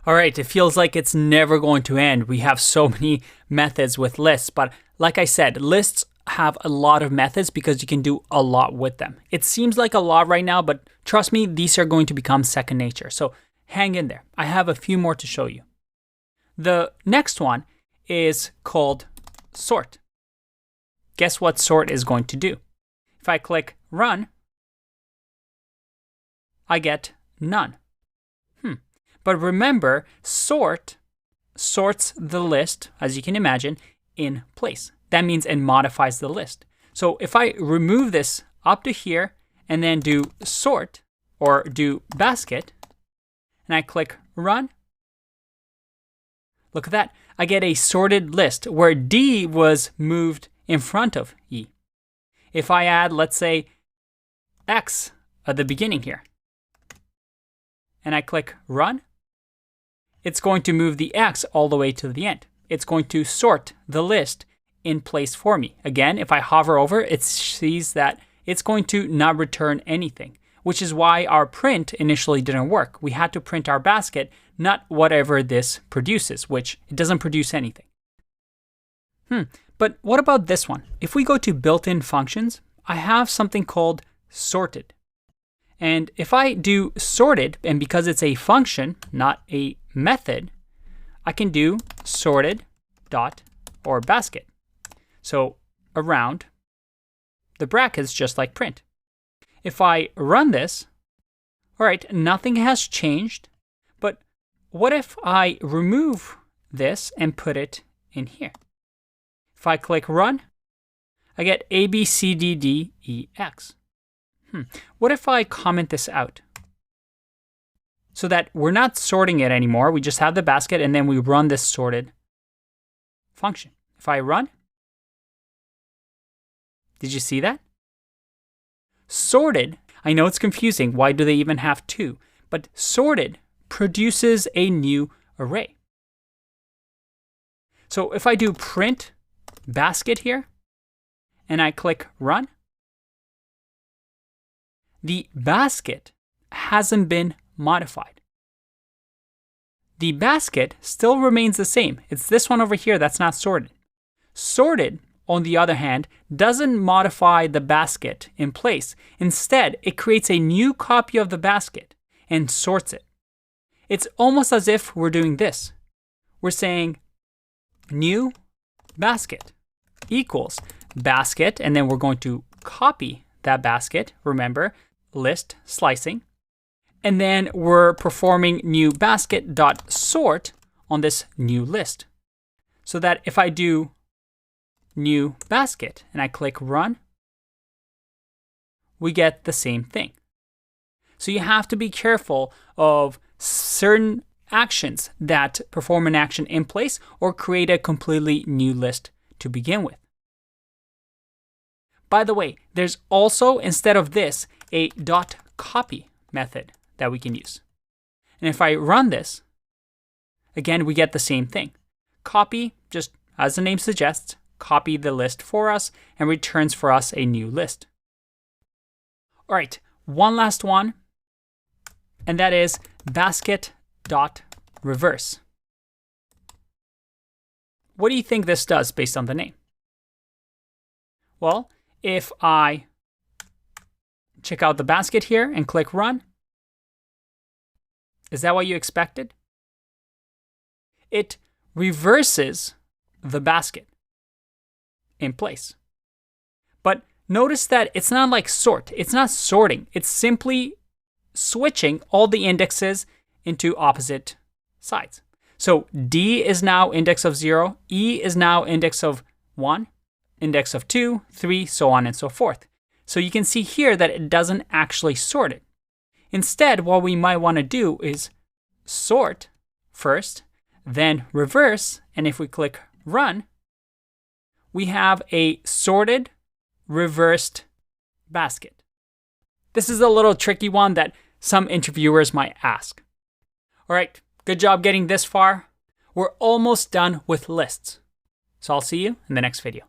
All right, it feels like it's never going to end. We have so many methods with lists, but like I said, lists have a lot of methods because you can do a lot with them. It seems like a lot right now, but trust me, these are going to become second nature. So hang in there. I have a few more to show you. The next one is called sort. Guess what sort is going to do? If I click run, I get none. But remember, sort sorts the list, as you can imagine, in place. That means it modifies the list. So if I remove this up to here and then do sort or do basket, and I click run, look at that. I get a sorted list where D was moved in front of E. If I add, let's say, X at the beginning here, and I click run, it's going to move the X all the way to the end. It's going to sort the list in place for me. Again, if I hover over, it sees that it's going to not return anything, which is why our print initially didn't work. We had to print our basket, not whatever this produces, which it doesn't produce anything. But what about this one? If we go to built-in functions, I have something called sorted. And if I do sorted, and because it's a function, not a method, I can do sorted dot or basket. So around the brackets, just like print. If I run this, all right, nothing has changed. But what if I remove this and put it in here? If I click run, I get A, B, C, D, D, E, X. What if I comment this out? So that we're not sorting it anymore. We just have the basket and then we run this sorted function. If I run, did you see that? Sorted, I know it's confusing. Why do they even have two? But sorted produces a new array. So if I do print basket here and I click run, the basket hasn't been modified. The basket still remains the same. It's this one over here that's not sorted. Sorted, on the other hand, doesn't modify the basket in place. Instead, it creates a new copy of the basket and sorts it. It's almost as if we're doing this. We're saying new basket equals basket, and then we're going to copy that basket. Remember, list slicing. And then we're performing new basket dot sort on this new list. So that if I do new basket and I click run, we get the same thing. So you have to be careful of certain actions that perform an action in place or create a completely new list to begin with. By the way, there's also, instead of this, a dot copy method that we can use. And if I run this, again, we get the same thing. Copy, just as the name suggests, copy the list for us and returns for us a new list. All right, one last one, and that is basket dot reverse. What do you think this does based on the name? Well, if I check out the basket here and click run, is that what you expected? It reverses the basket in place. But notice that it's not like sort. It's not sorting. It's simply switching all the indexes into opposite sides. So D is now index of 0, E is now index of 1, index of 2, 3, so on and so forth. So you can see here that it doesn't actually sort it. Instead, what we might want to do is sort first, then reverse, and if we click run, we have a sorted, reversed basket. This is a little tricky one that some interviewers might ask. All right, good job getting this far. We're almost done with lists. So I'll see you in the next video.